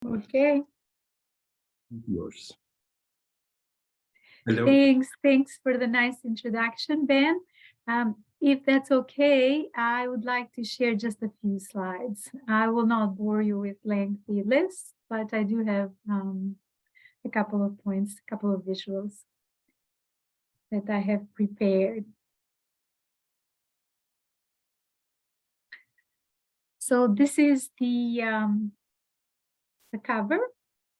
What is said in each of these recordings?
Okay, Yours. Hello. thanks for the nice introduction, Ben. If that's okay, I would like to share just a few slides. I will not bore you with lengthy lists, but I do have a couple of points, a couple of visuals that I have prepared. So this is the cover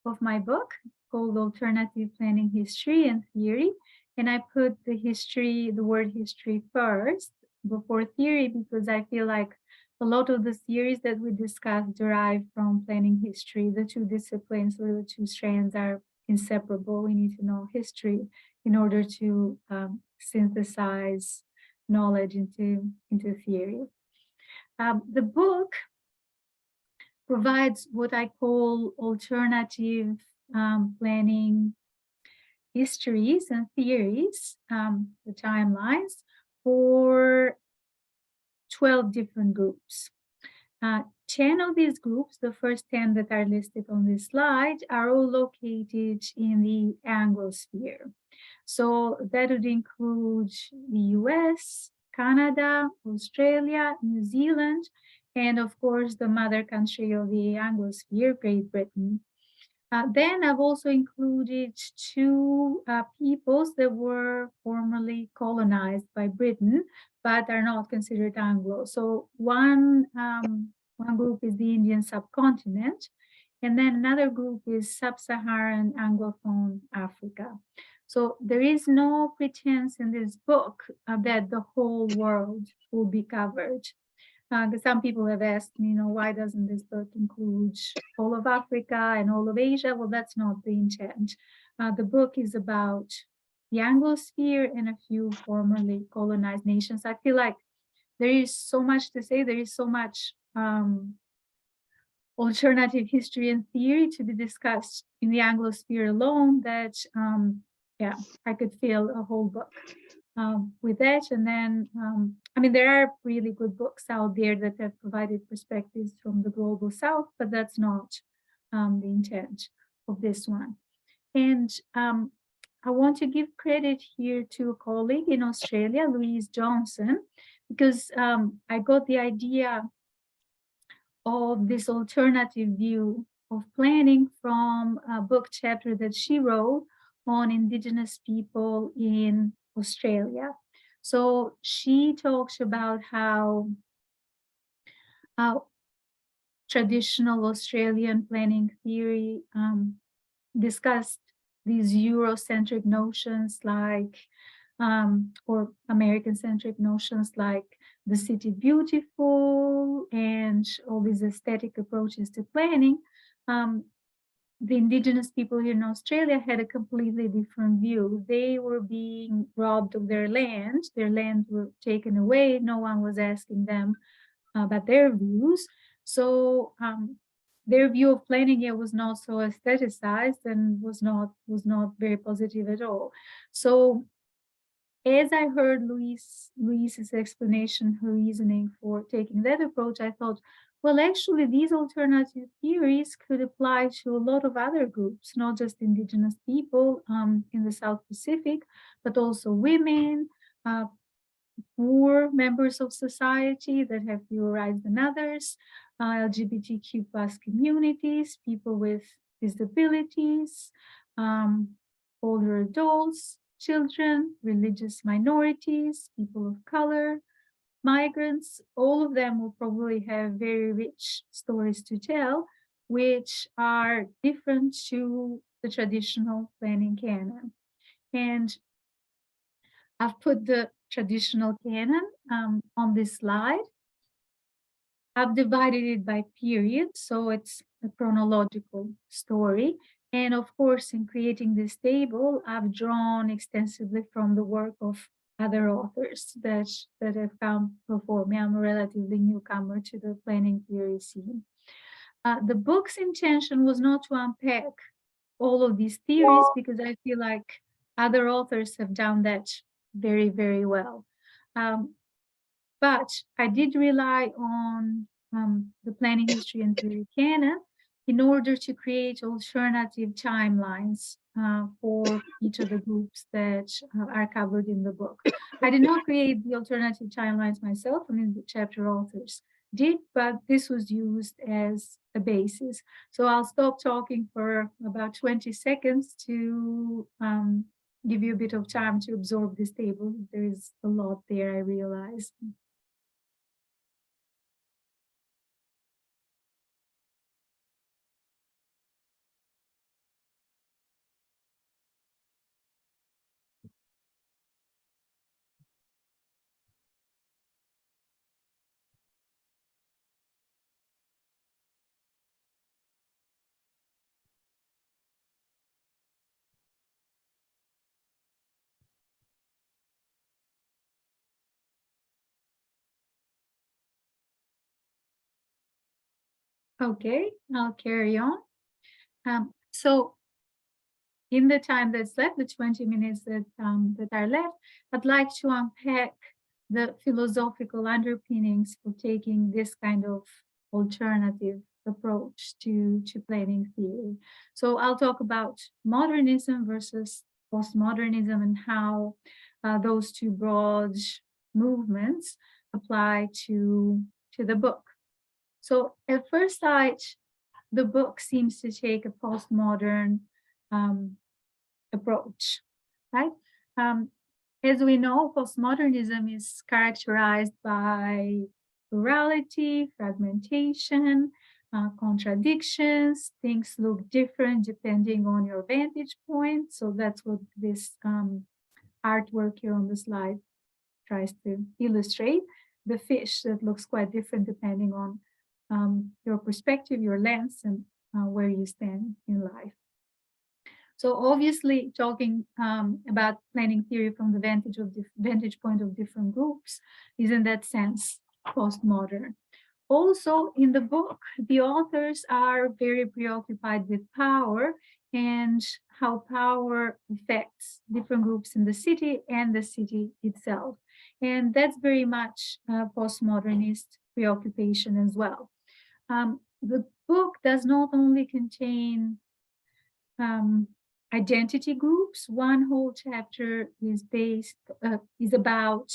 of my book called Alternative Planning History and Theory. And I put the word history first before theory, because I feel like a lot of the theories that we discuss derive from planning history. The two disciplines or the two strands are inseparable. We need to know history in order to synthesize knowledge into theory. The book provides what I call alternative planning histories and theories, the timelines, for 12 different groups. 10 of these groups, the first 10 that are listed on this slide, are all located in the Anglosphere. So that would include the US, Canada, Australia, New Zealand, and of course the mother country of the Anglosphere, Great Britain. Then I've also included two peoples that were formerly colonized by Britain, but are not considered Anglo. So one group is the Indian subcontinent, and then another group is sub-Saharan Anglophone Africa. So there is no pretense in this book that the whole world will be covered. Some people have asked me, why doesn't this book include all of Africa and all of Asia? Well, that's not the intent. The book is about the Anglosphere and a few formerly colonized nations. I feel like there is so much to say. There is so much alternative history and theory to be discussed in the Anglosphere alone that, I could fill a whole book with that. And then, there are really good books out there that have provided perspectives from the global south, but that's not the intent of this one. And I want to give credit here to a colleague in Australia, Louise Johnson, because I got the idea of this alternative view of planning from a book chapter that she wrote on Indigenous people in Australia. So she talks about how traditional Australian planning theory discussed these Eurocentric notions like, or American-centric notions like the city beautiful and all these aesthetic approaches to planning. The Indigenous people here in Australia had a completely different view. They were being robbed of their land. Their land were taken away. No one was asking them about their views. So their view of planning here was not so aestheticized and was not very positive at all. So as I heard Louise's explanation, her reasoning for taking that approach, I thought, well, actually, these alternative theories could apply to a lot of other groups, not just Indigenous people in the South Pacific, but also women, poor members of society that have fewer rights than others, LGBTQ plus communities, people with disabilities, older adults, children, religious minorities, people of color, migrants. All of them will probably have very rich stories to tell, which are different to the traditional planning canon. And I've put the traditional canon on this slide. I've divided it by period, so it's a chronological story. And of course, in creating this table, I've drawn extensively from the work of other authors that have come before me. I'm a relatively newcomer to the planning theory scene. The book's intention was not to unpack all of these theories, because I feel like other authors have done that very, very well. But I did rely on the planning history and theory canon in order to create alternative timelines for each of the groups that are covered in the book. I did not create the alternative timelines myself. I mean, the chapter authors did, but this was used as a basis. So I'll stop talking for about 20 seconds to give you a bit of time to absorb this table. There is a lot there, I realize. Okay, I'll carry on. So in the time that's left, the 20 minutes that are left, I'd like to unpack the philosophical underpinnings for taking this kind of alternative approach to planning theory. So I'll talk about modernism versus postmodernism and how those two broad movements apply to the book. So at first sight, the book seems to take a postmodern approach, right? As we know, postmodernism is characterized by plurality, fragmentation, contradictions. Things look different depending on your vantage point. So that's what this artwork here on the slide tries to illustrate. The fish that looks quite different depending on your perspective, your lens, and where you stand in life. So obviously talking about planning theory from the vantage point of different groups is in that sense postmodern. Also in the book, the authors are very preoccupied with power and how power affects different groups in the city and the city itself. And that's very much postmodernist preoccupation as well. The book does not only contain identity groups. One whole chapter is about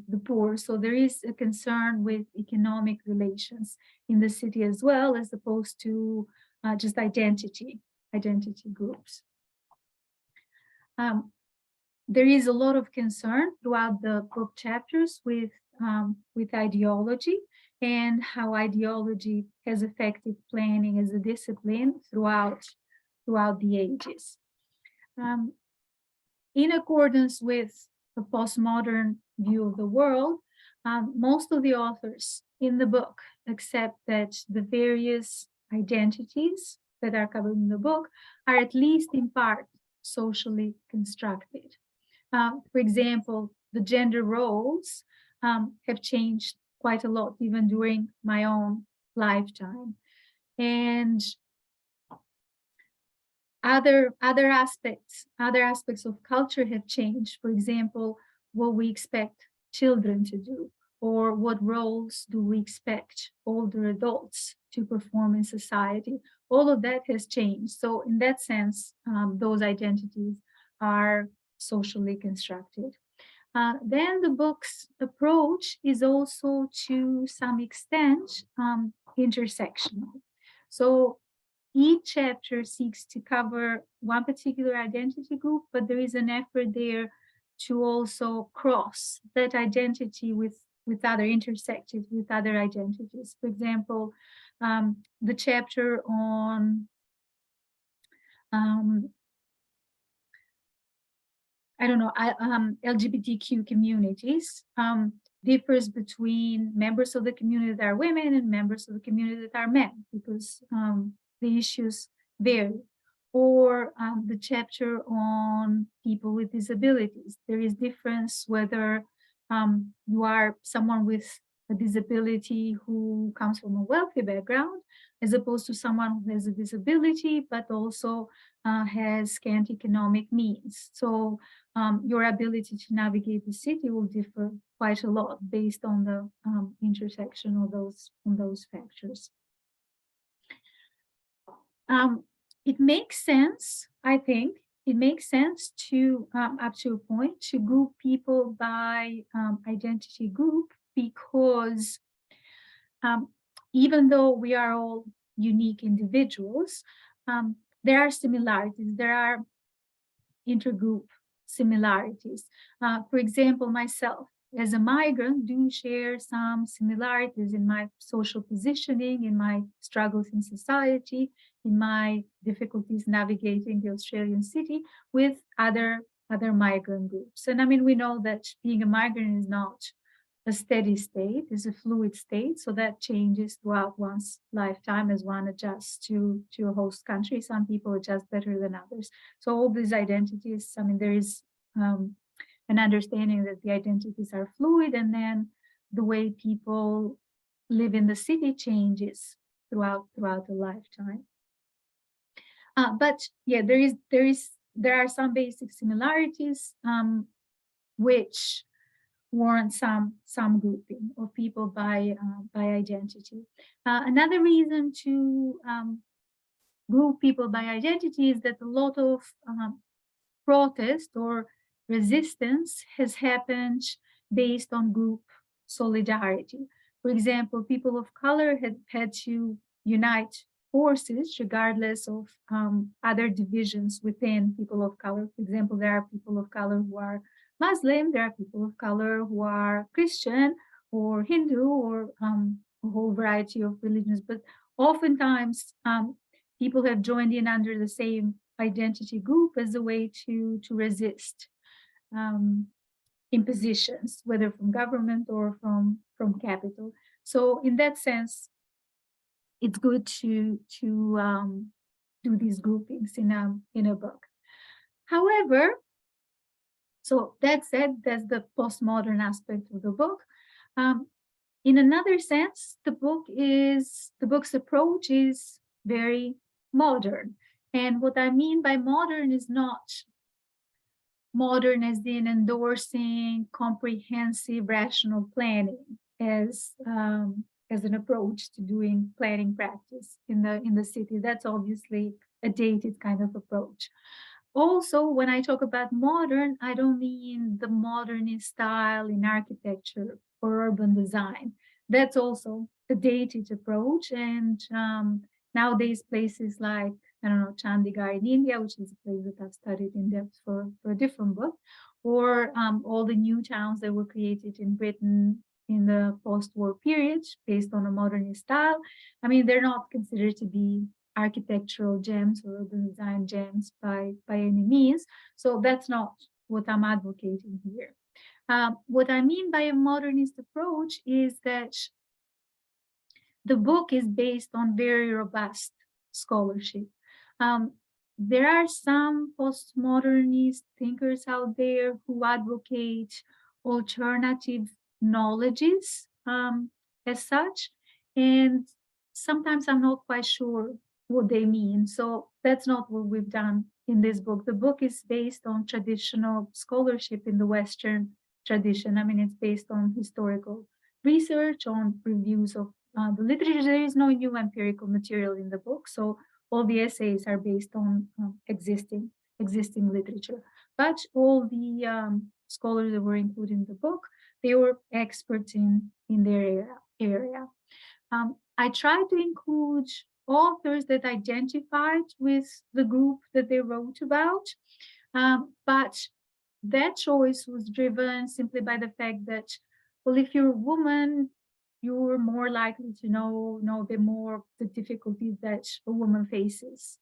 the poor. So there is a concern with economic relations in the city as well, as opposed to just identity groups. There is a lot of concern throughout the book chapters with ideology and how ideology has affected planning as a discipline throughout the ages. In accordance with the postmodern view of the world, most of the authors in the book accept that the various identities that are covered in the book are at least in part socially constructed. For example, the gender roles have changed quite a lot even during my own lifetime. And other aspects of culture have changed. For example, what we expect children to do, or what roles do we expect older adults to perform in society. All of that has changed. So in that sense, those identities are socially constructed. Then the book's approach is also to some extent intersectional. So each chapter seeks to cover one particular identity group, but there is an effort there to also cross that identity with other, intersected with other identities. For example, the chapter on LGBTQ communities differs between members of the community that are women and members of the community that are men, because the issues vary. Or the chapter on people with disabilities. There is difference whether you are someone with a disability who comes from a wealthy background, as opposed to someone who has a disability, but also has scant economic means. So your ability to navigate the city will differ quite a lot based on the intersection of those factors. It makes sense, I think. It makes sense to, up to a point, to group people by identity group because um, even though we are all unique individuals, there are similarities. There are intergroup similarities. For example, myself as a migrant do share some similarities in my social positioning, in my struggles in society, in my difficulties navigating the Australian city with other migrant groups. And I mean, we know that being a migrant is not a steady state, is a fluid state, so that changes throughout one's lifetime as one adjusts to a host country. Some people adjust better than others. So all these identities, I mean, there is an understanding that the identities are fluid, and then the way people live in the city changes throughout a lifetime. But yeah, there are some basic similarities which warrant some grouping of people by identity. Another reason to group people by identity is that a lot of protest or resistance has happened based on group solidarity. For example, people of color had to unite forces regardless of other divisions within people of color. For example, there are people of color who are Muslim, there are people of color who are Christian or Hindu or a whole variety of religions, but oftentimes people have joined in under the same identity group as a way to resist impositions, whether from government or from capital. So in that sense, it's good to do these groupings in a book. However, so that said, that's the postmodern aspect of the book. In another sense, the book's approach is very modern. And what I mean by modern is not modern as in endorsing comprehensive rational planning as an approach to doing planning practice in the city. That's obviously a dated kind of approach. Also, when I talk about modern, I don't mean the modernist style in architecture or urban design. That's also a dated approach. And nowadays, places like, I don't know, Chandigarh in India, which is a place that I've studied in depth for a different book, or all the new towns that were created in Britain in the post-war period based on a modernist style. I mean, they're not considered to be architectural gems or urban design gems by any means. So that's not what I'm advocating here. What I mean by a modernist approach is that the book is based on very robust scholarship. There are some postmodernist thinkers out there who advocate alternative knowledges as such, and sometimes I'm not quite sure what they mean. So that's not what we've done in this book. The book is based on traditional scholarship in the Western tradition. I mean, it's based on historical research, on reviews of the literature. There is no new empirical material in the book, so all the essays are based on existing literature. But all the scholars that were included in the book, they were experts in their area. I try to include authors that identified with the group that they wrote about, but that choice was driven simply by the fact that, well, if you're a woman, you're more likely to know a bit more the difficulties that a woman faces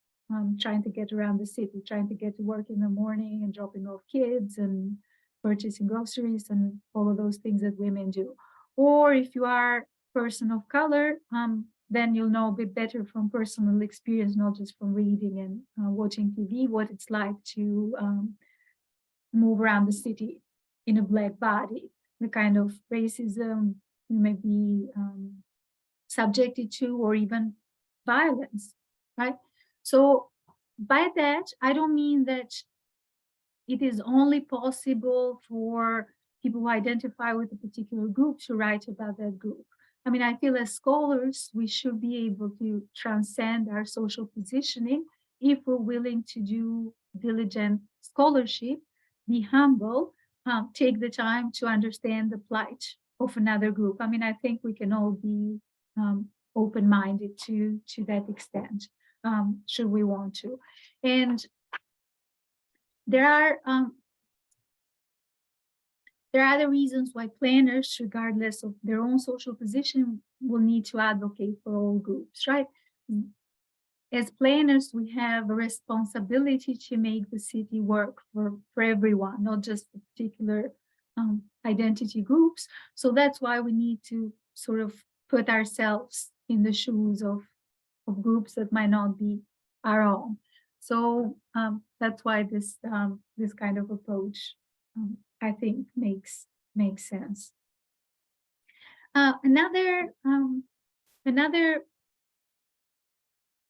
trying to get around the city, trying to get to work in the morning and dropping off kids and purchasing groceries and all of those things that women do. Or if you are a person of color, then you'll know a bit better from personal experience, not just from reading and watching TV, what it's like to move around the city in a black body, the kind of racism you may be subjected to, or even violence, right? So by that, I don't mean that it is only possible for people who identify with a particular group to write about that group. I mean, I feel as scholars, we should be able to transcend our social positioning if we're willing to do diligent scholarship, be humble, take the time to understand the plight of another group. I mean, I think we can all be open-minded to that extent, should we want to. And there are other reasons why planners, regardless of their own social position, will need to advocate for all groups, right? As planners, we have a responsibility to make the city work for everyone, not just the particular identity groups. So that's why we need to sort of put ourselves in the shoes of groups that might not be our own. So that's why this this kind of approach, I think, makes sense. Another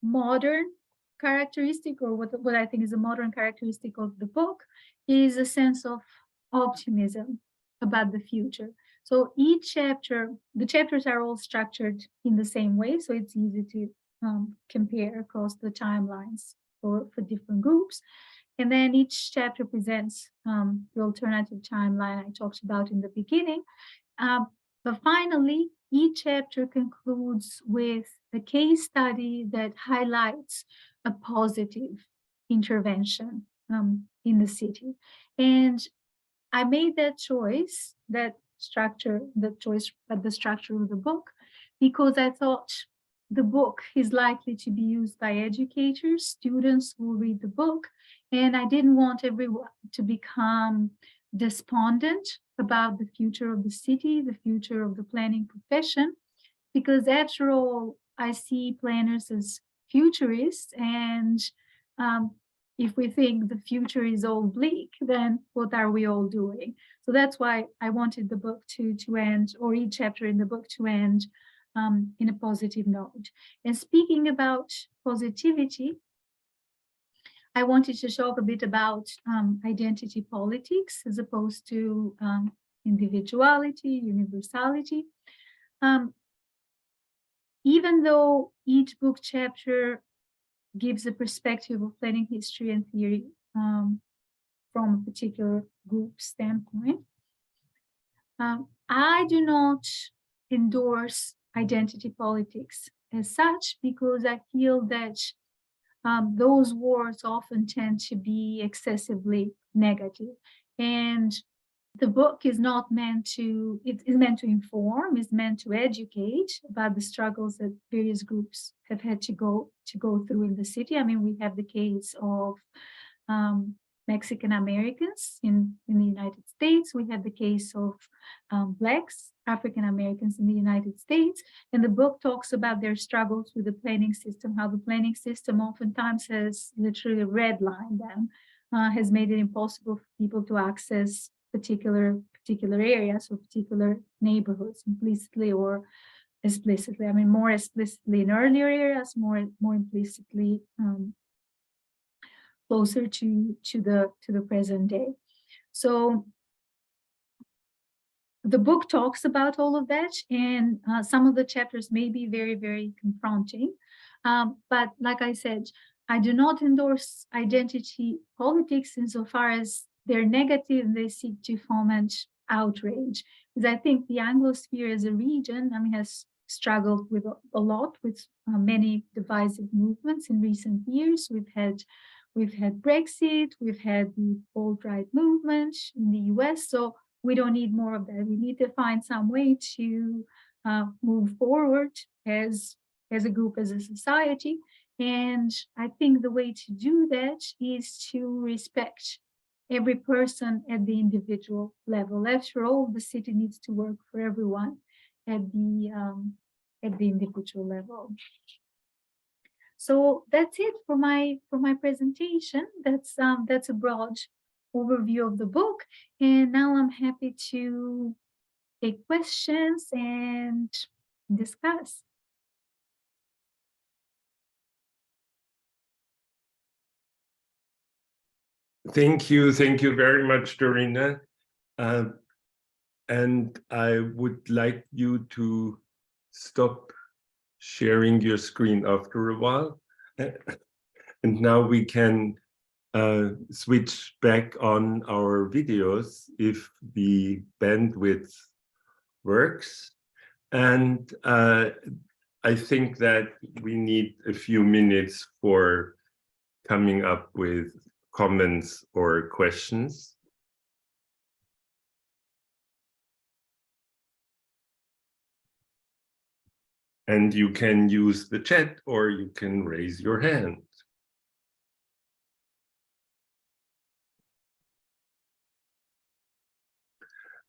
modern characteristic, or what I think is a modern characteristic of the book, is a sense of optimism about the future. So each chapter, the chapters are all structured in the same way, so it's easy to compare across the timelines for different groups. And then each chapter presents the alternative timeline I talked about in the beginning. But finally, each chapter concludes with a case study that highlights a positive intervention in the city. And I made that choice, the structure of the book, because I thought the book is likely to be used by educators, students will read the book, and I didn't want everyone to become despondent about the future of the city, the future of the planning profession, because after all, I see planners as futurists, and if we think the future is all bleak, then what are we all doing? So that's why I wanted the book to end, or each chapter in the book to end in a positive note. And speaking about positivity, I wanted to talk a bit about identity politics as opposed to individuality, universality. Even though each book chapter gives a perspective of planning history and theory from a particular group standpoint, I do not endorse identity politics as such, because I feel that those words often tend to be excessively negative. And the book is not meant to, it is meant to inform, is meant to educate about the struggles that various groups have had to go through in the city. I mean, we have the case of Mexican Americans in the United States. We have the case of Blacks, African Americans in the United States. And the book talks about their struggles with the planning system, how the planning system oftentimes has literally redlined them, has made it impossible for people to access particular areas or particular neighborhoods implicitly or explicitly. I mean, more explicitly in earlier areas, more implicitly closer to the present day. So the book talks about all of that, and some of the chapters may be very, very confronting. But like I said, I do not endorse identity politics insofar as they're negative and they seek to foment outrage. Because I think the Anglosphere as a region, I mean, has struggled with a lot with many divisive movements in recent years. We've had Brexit, we've had the alt-right movement in the US, so we don't need more of that. We need to find some way to move forward as a group, as a society. And I think the way to do that is to respect every person at the individual level. After all, the city needs to work for everyone at the individual level. So that's it for my presentation. That's a broad overview of the book, and now I'm happy to take questions and discuss. Thank you very much, Dorina. And I would like you to stop sharing your screen after a while. And now we can switch back on our videos if the bandwidth works. And I think that we need a few minutes for coming up with comments or questions. And you can use the chat or you can raise your hand.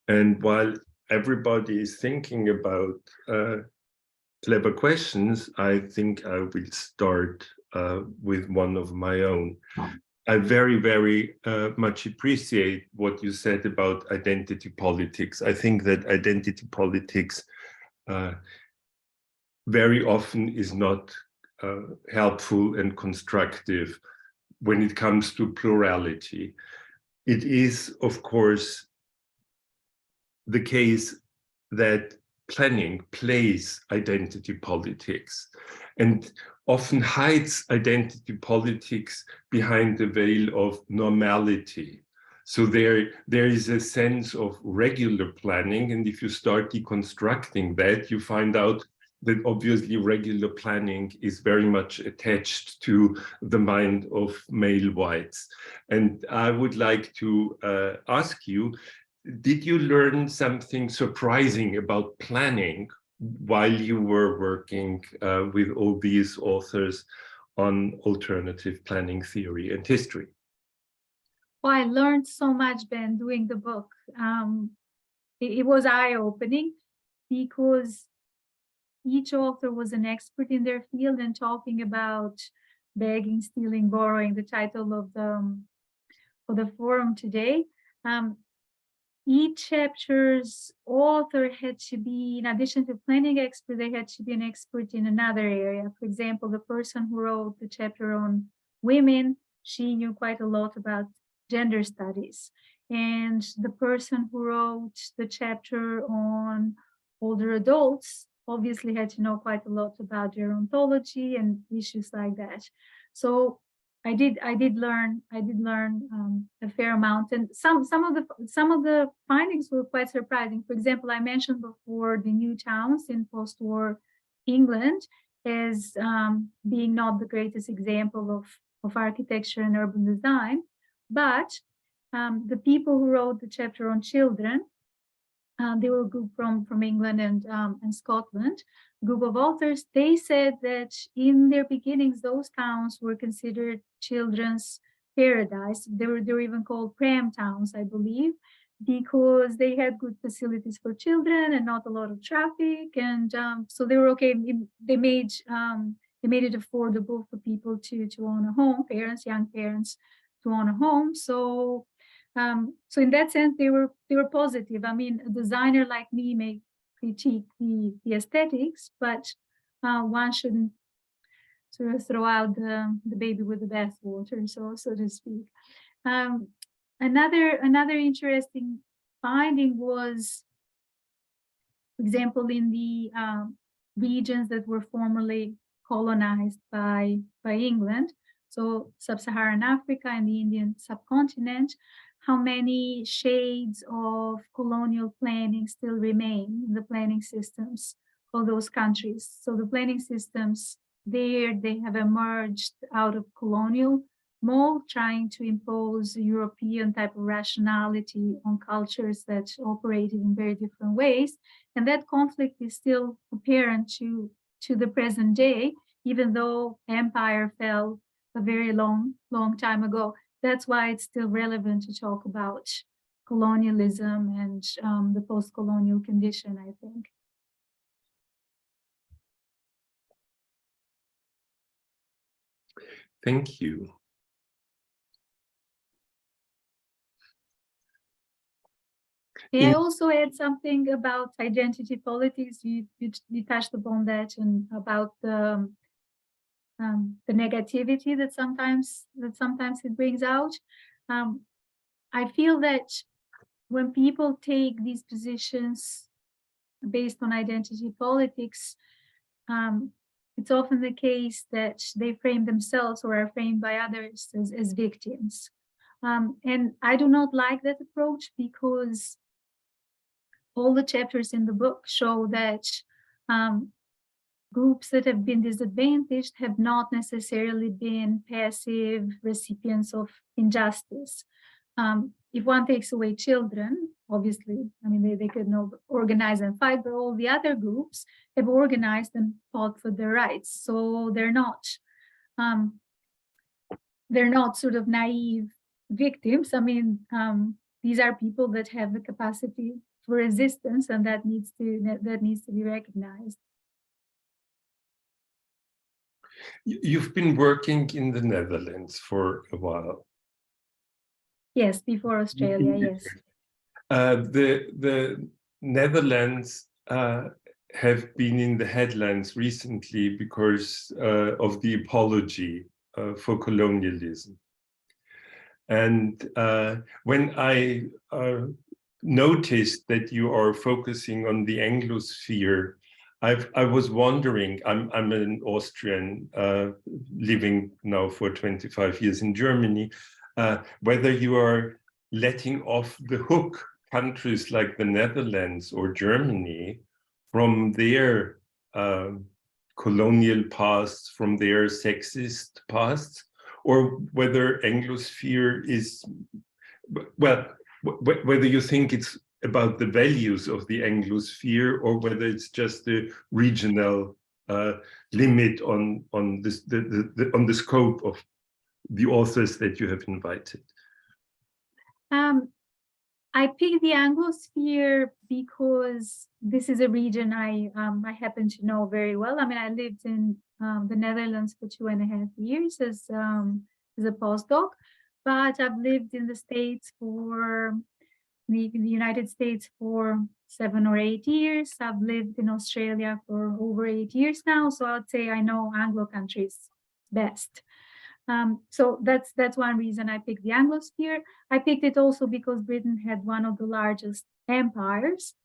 And while everybody is thinking about clever questions, I think I will start with one of my own. I very, very much appreciate what you said about identity politics. I think that identity politics very often is not helpful and constructive when it comes to plurality. It is, of course, the case that planning plays identity politics and often hides identity politics behind the veil of normality. So there is a sense of regular planning, and if you start deconstructing that, you find out that obviously regular planning is very much attached to the mind of male whites. And I would like to ask you, did you learn something surprising about planning while you were working with all these authors on alternative planning theory and history? Well, I learned so much, Ben, doing the book. It was eye-opening because each author was an expert in their field and talking about begging, stealing, borrowing, the title of the forum today. Each chapter's author had to be, in addition to planning expert, they had to be an expert in another area. For example, the person who wrote the chapter on women, she knew quite a lot about gender studies. And the person who wrote the chapter on older adults obviously had to know quite a lot about gerontology and issues like that. So I did learn a fair amount, and some of the findings were quite surprising. For example, I mentioned before the new towns in post-war England as being not the greatest example of architecture and urban design, but the people who wrote the chapter on children, they were a group from England and Scotland, a group of authors. They said that in their beginnings, those towns were considered children's paradise. They were even called pram towns, I believe, because they had good facilities for children and not a lot of traffic. And so they were okay. They made it affordable for people to own a home, young parents to own a home. So in that sense, they were positive. I mean, a designer like me may critique the aesthetics, but one shouldn't sort of throw out the baby with the bathwater, so to speak. Another interesting finding was, for example, in the regions that were formerly colonized by England, so sub-Saharan Africa and the Indian subcontinent, how many shades of colonial planning still remain in the planning systems of those countries. So the planning systems there, they have emerged out of colonial mold, trying to impose a European type of rationality on cultures that operated in very different ways. And that conflict is still apparent to the present day, even though empire fell a very long time ago. That's why it's still relevant to talk about colonialism and the post-colonial condition, I think. Thank you. May I also add something about identity politics? You touched upon that, and about the negativity that sometimes it brings out. I feel that when people take these positions based on identity politics, it's often the case that they frame themselves or are framed by others as victims. And I do not like that approach, because all the chapters in the book show that groups that have been disadvantaged have not necessarily been passive recipients of injustice. If one takes away children, obviously, I mean, they could not organize and fight, but all the other groups have organized and fought for their rights. So they're not sort of naive victims. I mean, these are people that have the capacity for resistance, and that needs to be recognized. You've been working in the Netherlands for a while. Yes, before Australia, yes. The Netherlands have been in the headlines recently because of the apology for colonialism. And when I noticed that you are focusing on the Anglosphere, I was wondering, I'm an Austrian living now for 25 years in Germany, whether you are letting off the hook countries like the Netherlands or Germany from their colonial pasts, from their sexist pasts, or whether Anglosphere is, well, whether you think it's about the values of the Anglosphere, or whether it's just the regional limit on the scope of the authors that you have invited. I picked the Anglosphere because this is a region I happen to know very well. I mean, I lived in the Netherlands for 2.5 years as a postdoc, but I've lived in the States for the United States for 7 or 8 years. I've lived in Australia for over 8 years now, so I'd say I know Anglo countries best. So that's one reason I picked the Anglosphere. I picked it also because Britain had one of the largest empires,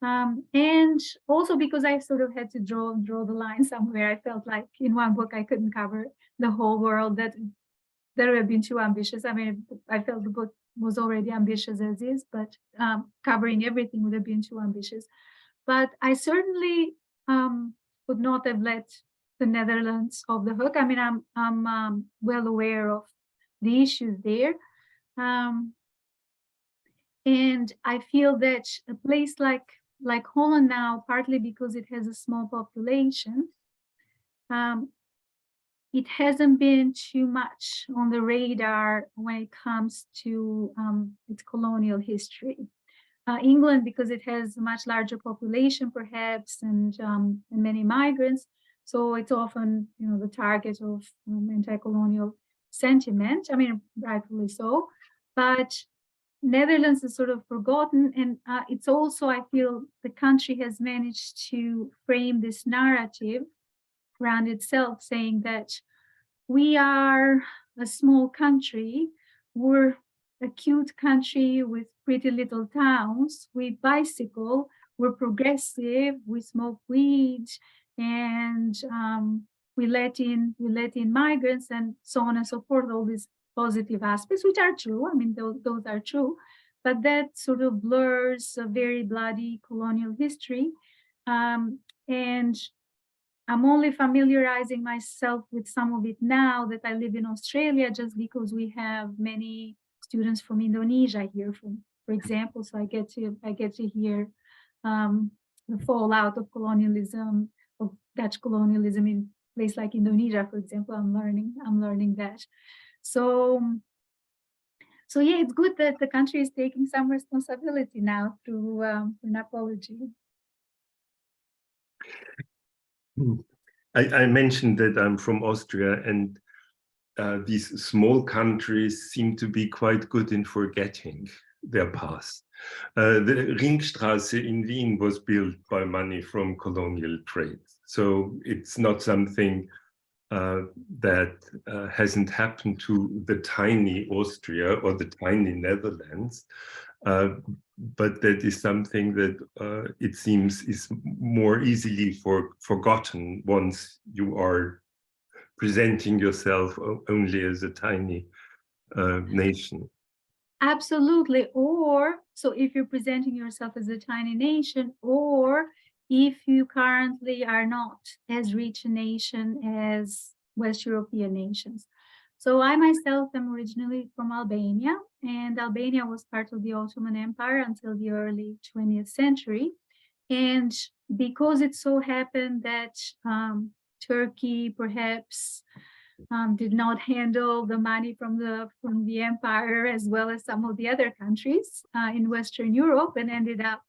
and also because I sort of had to draw the line somewhere. I felt like in one book I couldn't cover the whole world. That would have been too ambitious. I mean, I felt the book was already ambitious as is, but covering everything would have been too ambitious. But I certainly would not have let the Netherlands off the hook. I mean, I'm well aware of the issues there. And I feel that a place like Holland now, partly because it has a small population, it hasn't been too much on the radar when it comes to its colonial history. England, because it has a much larger population, perhaps, and many migrants, so it's often, the target of anti-colonial sentiment. I mean, rightfully so. But Netherlands is sort of forgotten, and it's also, I feel, the country has managed to frame this narrative around itself, saying that we are a small country, we're a cute country with pretty little towns, we bicycle, we're progressive, we smoke weed, and we let in migrants, and so on and so forth, all these positive aspects, which are true. I mean, those are true, but that sort of blurs a very bloody colonial history. And I'm only familiarizing myself with some of it now that I live in Australia, just because we have many students from Indonesia here, for example. So I get to hear the fallout of colonialism, of Dutch colonialism in a place like Indonesia, for example. I'm learning that. So yeah, it's good that the country is taking some responsibility now through an apology. I mentioned that I'm from Austria, and these small countries seem to be quite good in forgetting their past. The Ringstraße in Wien was built by money from colonial trade. So it's not something that hasn't happened to the tiny Austria or the tiny Netherlands. but that is something that it seems is more easily forgotten once you are presenting yourself only as a tiny nation. Absolutely. Or so if you're presenting yourself as a tiny nation, or if you currently are not as rich a nation as West European nations. So I myself am originally from Albania, and Albania was part of the Ottoman Empire until the early 20th century. And because it so happened that Turkey perhaps did not handle the money from the empire as well as some of the other countries in Western Europe, and ended up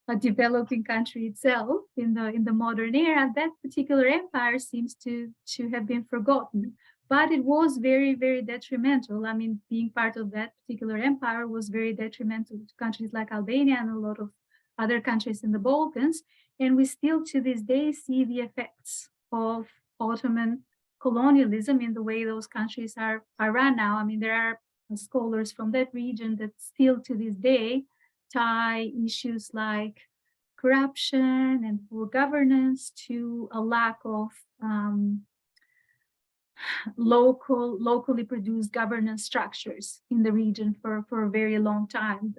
a developing country itself in the modern era, that particular empire seems to have been forgotten. But it was very, very detrimental. I mean, being part of that particular empire was very detrimental to countries like Albania and a lot of other countries in the Balkans. And we still to this day see the effects of Ottoman colonialism in the way those countries are run now. I mean, there are scholars from that region that still to this day tie issues like corruption and poor governance to a lack of locally produced governance structures in the region for a very long time.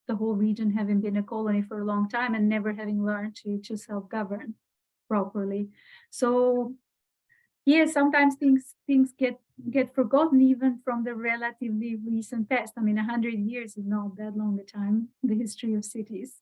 The whole region having been a colony for a long time and never having learned to self-govern properly. So yeah, sometimes things get forgotten even from the relatively recent past. I mean, 100 years is not that long a time, the history of cities.